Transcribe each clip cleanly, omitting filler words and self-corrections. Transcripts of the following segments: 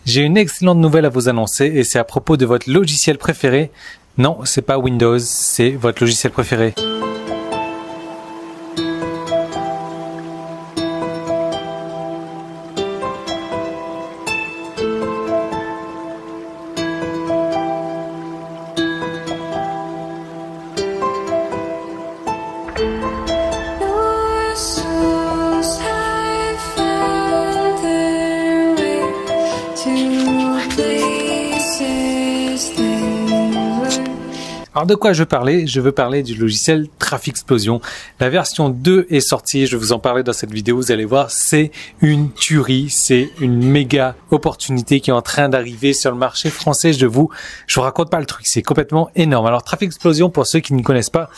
J'ai une excellente nouvelle à vous annoncer et c'est à propos de votre logiciel préféré. Non, c'est pas Windows, c'est votre logiciel préféré. Alors de quoi je veux parler? Je veux parler du logiciel Trafiksplosion. La version 2 est sortie, je vais vous en parler dans cette vidéo, vous allez voir, c'est une tuerie, c'est une méga opportunité qui est en train d'arriver sur le marché français. Je vous raconte pas le truc, c'est complètement énorme. Alors Trafiksplosion, pour ceux qui ne connaissent pas,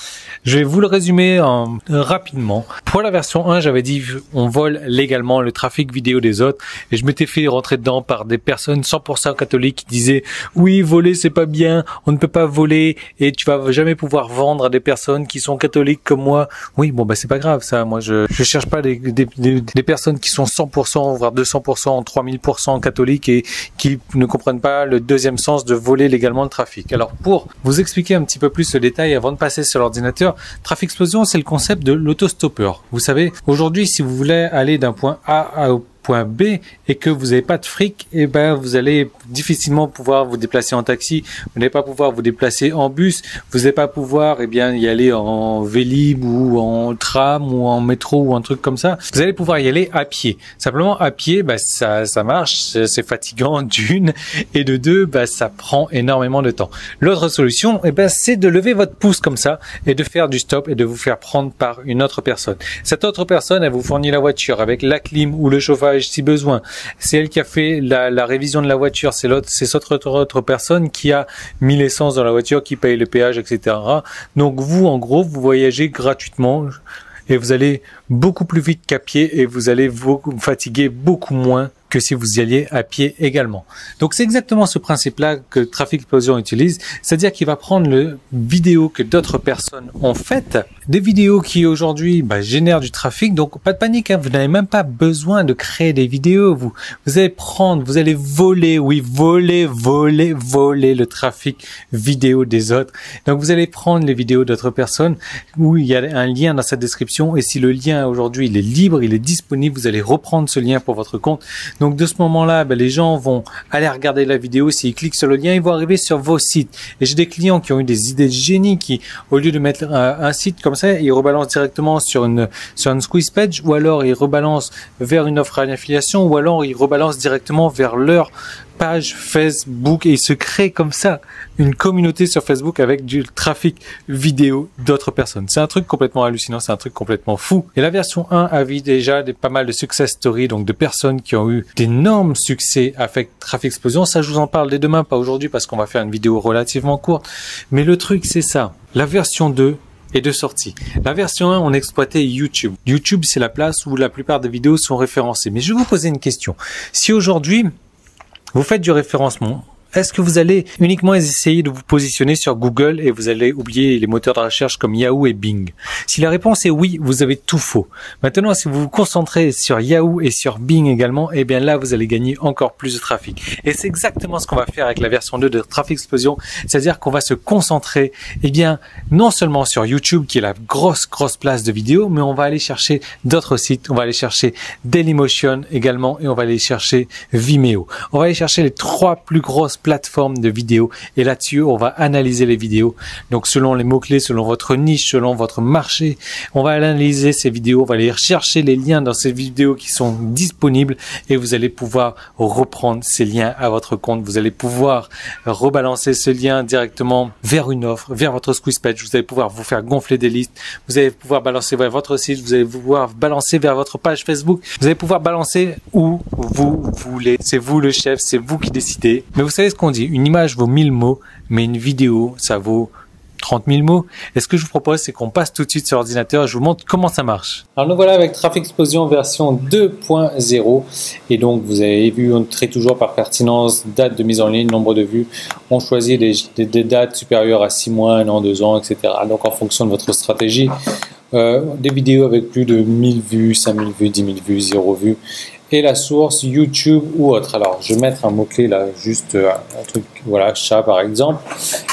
je vais vous le résumer rapidement. Pour la version 1, j'avais dit on vole légalement le trafic vidéo des autres et je m'étais fait rentrer dedans par des personnes 100% catholiques qui disaient oui, voler c'est pas bien, on ne peut pas voler et tu vas jamais pouvoir vendre à des personnes qui sont catholiques comme moi. Oui, bon, bah, c'est pas grave, ça. Moi, je cherche pas des personnes qui sont 100%, voire 200%, 3000% catholiques et qui ne comprennent pas le deuxième sens de voler légalement le trafic. Alors, pour vous expliquer un petit peu plus ce détail avant de passer sur l'ordinateur, Trafiksplosion, c'est le concept de l'autostoppeur. Vous savez, aujourd'hui, si vous voulez aller d'un point A au point B et que vous n'avez pas de fric, et ben vous allez difficilement pouvoir vous déplacer en taxi, vous n'allez pas pouvoir vous déplacer en bus, vous n'allez pas pouvoir y aller en Vélib ou en tram ou en métro ou un truc comme ça. Vous allez pouvoir y aller à pied. Simplement à pied, ça marche, c'est fatigant d'une et de deux, ça prend énormément de temps. L'autre solution, c'est de lever votre pouce comme ça et de faire du stop et de vous faire prendre par une autre personne. Cette autre personne, elle vous fournit la voiture avec la clim ou le chauffage si besoin. C'est elle qui a fait la révision de la voiture. C'est cette autre personne qui a mis l'essence dans la voiture, qui paye le péage, etc. Donc vous, en gros, vous voyagez gratuitement et vous allez beaucoup plus vite qu'à pied et vous allez vous fatiguer beaucoup moins que si vous y alliez à pied également. Donc c'est exactement ce principe-là que Trafiksplosion utilise, c'est-à-dire qu'il va prendre le vidéo que d'autres personnes ont faites, des vidéos qui aujourd'hui génèrent du trafic, donc pas de panique, vous n'avez même pas besoin de créer des vidéos, vous allez voler, oui, voler le trafic vidéo des autres. Donc vous allez prendre les vidéos d'autres personnes où il y a un lien dans cette description et si le lien aujourd'hui il est libre, il est disponible, vous allez reprendre ce lien pour votre compte. Donc de ce moment-là, les gens vont aller regarder la vidéo. S'ils cliquent sur le lien, ils vont arriver sur vos sites. Et j'ai des clients qui ont eu des idées de génie qui, au lieu de mettre un site comme ça, ils rebalancent directement sur une squeeze page, ou alors ils rebalancent vers une offre à l'affiliation, ou alors ils rebalancent directement vers leur page Facebook et il se crée comme ça une communauté sur Facebook avec du trafic vidéo d'autres personnes. C'est un truc complètement hallucinant, c'est un truc complètement fou. Et la version 1 a vu déjà pas mal de success stories, donc de personnes qui ont eu d'énormes succès avec Trafiksplosion. Ça, je vous en parle dès demain, pas aujourd'hui parce qu'on va faire une vidéo relativement courte. Mais le truc, c'est ça. La version 2 est de sortie. La version 1, on exploitait YouTube. YouTube, c'est la place où la plupart des vidéos sont référencées. Mais je vais vous poser une question. Si aujourd'hui, vous faites du référencement, est-ce que vous allez uniquement essayer de vous positionner sur Google et vous allez oublier les moteurs de recherche comme Yahoo et Bing? Si la réponse est oui, vous avez tout faux. Maintenant, si vous vous concentrez sur Yahoo et sur Bing également, eh bien là, vous allez gagner encore plus de trafic. Et c'est exactement ce qu'on va faire avec la version 2 de Trafiksplosion, c'est-à-dire qu'on va se concentrer, non seulement sur YouTube, qui est la grosse place de vidéos, mais on va aller chercher d'autres sites, on va aller chercher Dailymotion également, et on va aller chercher Vimeo. On va aller chercher les 3 plus grosses plateforme de vidéos et là-dessus on va analyser les vidéos, donc selon les mots-clés, selon votre niche, selon votre marché, on va analyser ces vidéos, on va aller chercher les liens dans ces vidéos qui sont disponibles et vous allez pouvoir reprendre ces liens à votre compte, vous allez pouvoir rebalancer ce lien directement vers une offre, vers votre squeeze page, vous allez pouvoir vous faire gonfler des listes, vous allez pouvoir balancer vers votre site, vous allez pouvoir balancer vers votre page Facebook, vous allez pouvoir balancer où vous voulez, c'est vous le chef, c'est vous qui décidez. Mais vous savez ce qu'on dit, une image vaut 1000 mots, mais une vidéo, ça vaut 30 000 mots. Et ce que je vous propose, c'est qu'on passe tout de suite sur l'ordinateur et je vous montre comment ça marche. Alors nous voilà avec Trafiksplosion version 2.0 et donc vous avez vu, on traite toujours par pertinence, date de mise en ligne, nombre de vues. On choisit des dates supérieures à 6 mois, 1 an, 2 ans, etc. Donc en fonction de votre stratégie, des vidéos avec plus de 1000 vues, 5000 vues, 10 000 vues, 0 vues. et la source YouTube ou autre. Alors, je vais mettre un mot-clé là, juste un truc, voilà, chat par exemple,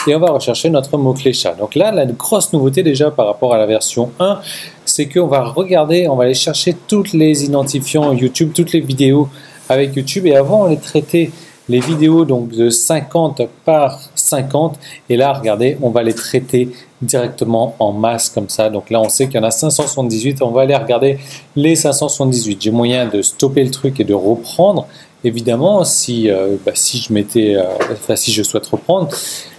et on va rechercher notre mot-clé chat. Donc là, la grosse nouveauté déjà par rapport à la version 1, c'est qu'on va regarder, on va aller chercher toutes les identifiants YouTube, toutes les vidéos avec YouTube, et avant on les traitait les vidéos donc de 50 par 50, et là regardez, on va les traiter directement en masse comme ça. Donc là on sait qu'il y en a 578, on va aller regarder les 578. J'ai moyen de stopper le truc et de reprendre évidemment si je mettais si je souhaite reprendre.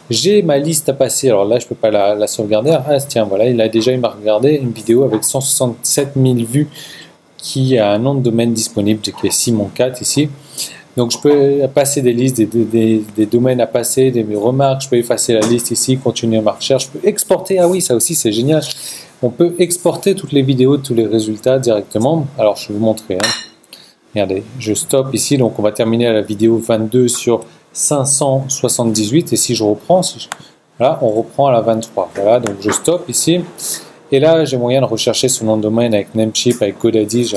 J'ai ma liste à passer, alors là je peux pas la sauvegarder. Ah tiens, voilà, il a déjà regardé une vidéo avec 167 000 vues qui a un nom de domaine disponible qui est Simon4 ici. Donc je peux passer des listes, des domaines à passer, des remarques, je peux effacer la liste ici, continuer ma recherche, je peux exporter, ah oui ça aussi c'est génial, on peut exporter toutes les vidéos, tous les résultats directement. Alors je vais vous montrer, hein. Regardez, je stoppe ici, donc on va terminer à la vidéo 22 sur 578, et si je reprends, voilà, on reprend à la 23, voilà, donc je stoppe ici. Et là, j'ai moyen de rechercher ce nom de domaine avec Namecheap, avec GoDaddy. J'ai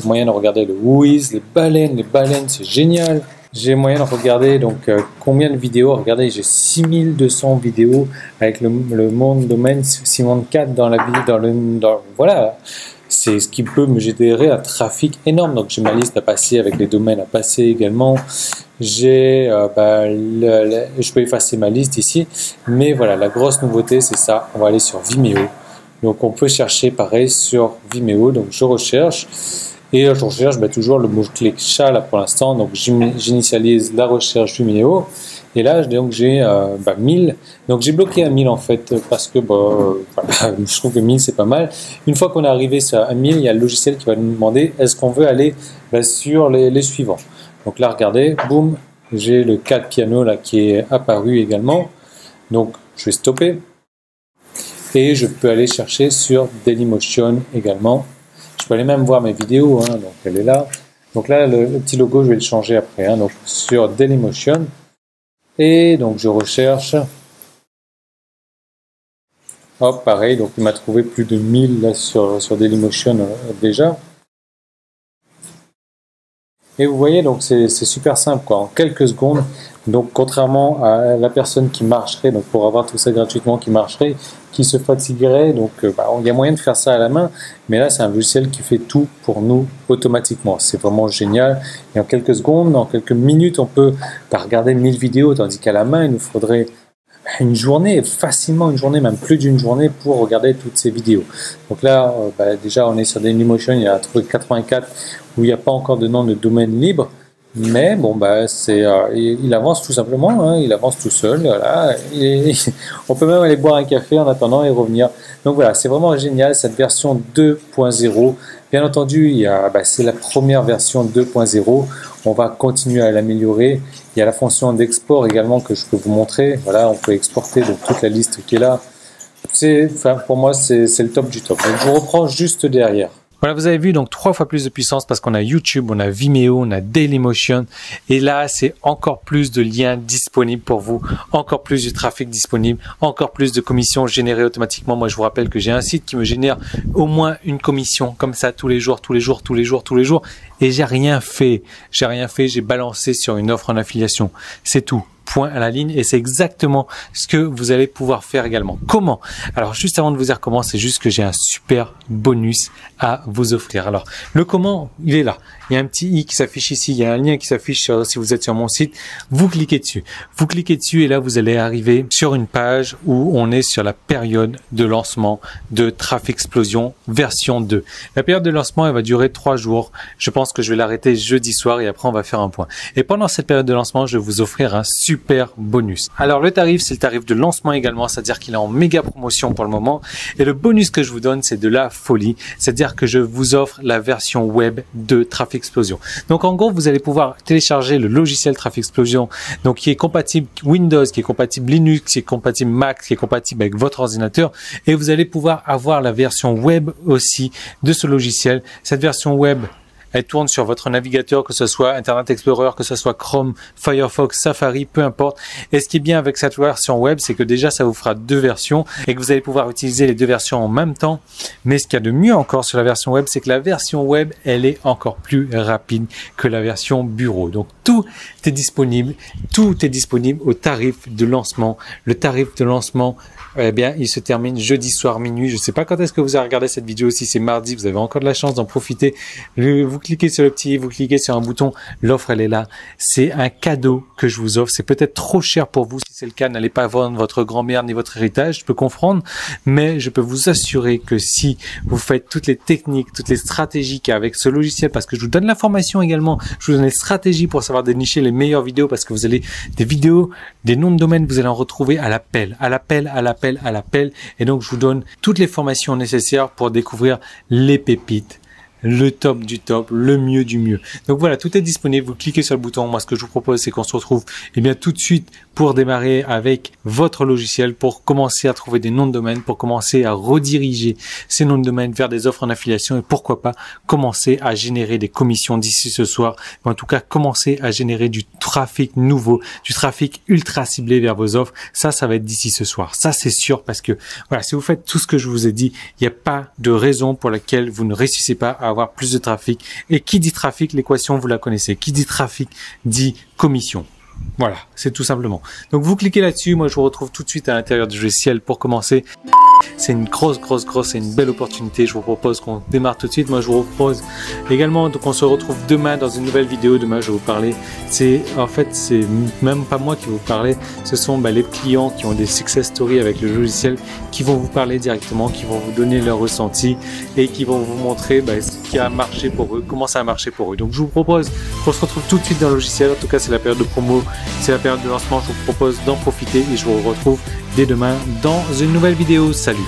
moyen de regarder le Whois, les baleines, c'est génial. J'ai moyen de regarder donc combien de vidéos. Regardez, j'ai 6200 vidéos avec le nom de domaine Simon4 dans la vidéo, voilà. C'est ce qui peut me générer un trafic énorme. Donc j'ai ma liste à passer avec les domaines à passer également. J'ai, je peux effacer ma liste ici. Mais voilà, la grosse nouveauté, c'est ça. On va aller sur Vimeo. Donc on peut chercher pareil sur Vimeo, donc je recherche et je recherche toujours le mot-clé chat là pour l'instant, donc j'initialise la recherche Vimeo et là donc j'ai 1000, donc j'ai bloqué à 1000 en fait parce que voilà, je trouve que 1000 c'est pas mal. Une fois qu'on est arrivé à 1000, il y a le logiciel qui va nous demander est-ce qu'on veut aller sur les suivants. Donc là regardez, boum, j'ai le 4 piano là qui est apparu également, donc je vais stopper. Et je peux aller chercher sur Dailymotion également. Je peux aller même voir mes vidéos, hein, donc elle est là. Donc là, le petit logo, je vais le changer après. Hein, donc sur Dailymotion. Et donc je recherche. Hop, pareil, donc il m'a trouvé plus de 1000 là sur Dailymotion déjà. Et vous voyez, donc c'est super simple, quoi, en quelques secondes. Donc contrairement à la personne qui marcherait, donc pour avoir tout ça gratuitement, qui marcherait, qui se fatiguerait, donc il y a moyen de faire ça à la main, mais là c'est un logiciel qui fait tout pour nous automatiquement. C'est vraiment génial. Et en quelques secondes, en quelques minutes, on peut regarder 1000 vidéos, tandis qu'à la main, il nous faudrait une journée, facilement une journée, même plus d'une journée pour regarder toutes ces vidéos. Donc là, déjà on est sur Dailymotion, il y a un truc 84 où il n'y a pas encore de nom de domaine libre, mais bon il avance tout simplement, hein, il avance tout seul, voilà. On peut même aller boire un café en attendant et revenir. Donc voilà, c'est vraiment génial cette version 2.0. Bien entendu, c'est la première version 2.0. On va continuer à l'améliorer. Il y a la fonction d'export également que je peux vous montrer. Voilà, on peut exporter donc toute la liste qui est là. Pour moi, c'est le top du top. Donc, je reprends juste derrière. Voilà, vous avez vu donc 3 fois plus de puissance parce qu'on a YouTube, on a Vimeo, on a Dailymotion et là c'est encore plus de liens disponibles pour vous, encore plus de trafic disponible, encore plus de commissions générées automatiquement. Moi je vous rappelle que j'ai un site qui me génère au moins une commission comme ça tous les jours et j'ai rien fait, j'ai balancé sur une offre en affiliation, c'est tout. Point à la ligne et c'est exactement ce que vous allez pouvoir faire également. Comment? Alors juste avant de vous dire comment, c'est juste que j'ai un super bonus à vous offrir. Alors le comment, il est là. Il y a un petit i qui s'affiche ici, il y a un lien qui s'affiche si vous êtes sur mon site. Vous cliquez dessus. Vous cliquez dessus et là vous allez arriver sur une page où on est sur la période de lancement de Traffic Explosion version 2. La période de lancement elle va durer 3 jours. Je pense que je vais l'arrêter jeudi soir et après on va faire un point. Et pendant cette période de lancement, je vais vous offrir un super bonus. Alors le tarif, c'est le tarif de lancement également, c'est-à-dire qu'il est en méga promotion pour le moment. Et le bonus que je vous donne, c'est de la folie. C'est-à-dire que je vous offre la version web de Traffic Explosion. Donc en gros, vous allez pouvoir télécharger le logiciel Traffic Explosion, donc qui est compatible Windows, qui est compatible Linux, qui est compatible Mac, qui est compatible avec votre ordinateur, et vous allez pouvoir avoir la version web aussi de ce logiciel. Cette version web, elle tourne sur votre navigateur, que ce soit Internet Explorer, que ce soit Chrome, Firefox, Safari, peu importe. Et ce qui est bien avec cette version web, c'est que déjà ça vous fera 2 versions et que vous allez pouvoir utiliser les 2 versions en même temps. Mais ce qu'il y a de mieux encore sur la version web, c'est que la version web, elle est encore plus rapide que la version bureau. Donc tout est disponible au tarif de lancement. Le tarif de lancement, eh bien, il se termine jeudi soir minuit. Je ne sais pas quand est-ce que vous avez regardé cette vidéo. Si c'est mardi, vous avez encore de la chance d'en profiter. Vous cliquez sur le petit, vous cliquez sur un bouton. L'offre, elle est là. C'est un cadeau que je vous offre. C'est peut-être trop cher pour vous. Si c'est le cas, n'allez pas vendre votre grand-mère ni votre héritage. Je peux comprendre, mais je peux vous assurer que si vous faites toutes les techniques, toutes les stratégies qu'il y a avec ce logiciel, parce que je vous donne l'information également, je vous donne les stratégies pour savoir dénicher les meilleures vidéos, parce que vous allez des vidéos, des noms de domaine, vous allez en retrouver à l'appel. Et donc, je vous donne toutes les formations nécessaires pour découvrir les pépites, le top du top, le mieux du mieux. Donc voilà, tout est disponible. Vous cliquez sur le bouton. Moi, ce que je vous propose, c'est qu'on se retrouve tout de suite pour démarrer avec votre logiciel, pour commencer à trouver des noms de domaine, pour commencer à rediriger ces noms de domaine vers des offres en affiliation et pourquoi pas commencer à générer des commissions d'ici ce soir. Mais en tout cas, commencer à générer du trafic nouveau, du trafic ultra ciblé vers vos offres. Ça va être d'ici ce soir. Ça, c'est sûr, parce que voilà, si vous faites tout ce que je vous ai dit, il n'y a pas de raison pour laquelle vous ne réussissez pas à avoir plus de trafic. Et qui dit trafic, l'équation, vous la connaissez. Qui dit trafic, dit commission. Voilà, c'est tout simplement. Donc vous cliquez là-dessus, moi je vous retrouve tout de suite à l'intérieur du logiciel pour commencer. C'est une grosse et une belle opportunité. Je vous propose qu'on démarre tout de suite. Moi je vous propose également qu'on se retrouve demain dans une nouvelle vidéo. Demain je vais vous parler. C'est même pas moi qui vais vous parler. Ce sont les clients qui ont des success stories avec le logiciel qui vont vous parler directement, qui vont vous donner leur ressenti et qui vont vous montrer ce qui a marché pour eux, comment ça a marché pour eux. Donc je vous propose qu'on se retrouve tout de suite dans le logiciel. En tout cas c'est la période de promo, c'est la période de lancement. Je vous propose d'en profiter et je vous retrouve dès demain dans une nouvelle vidéo. Salut!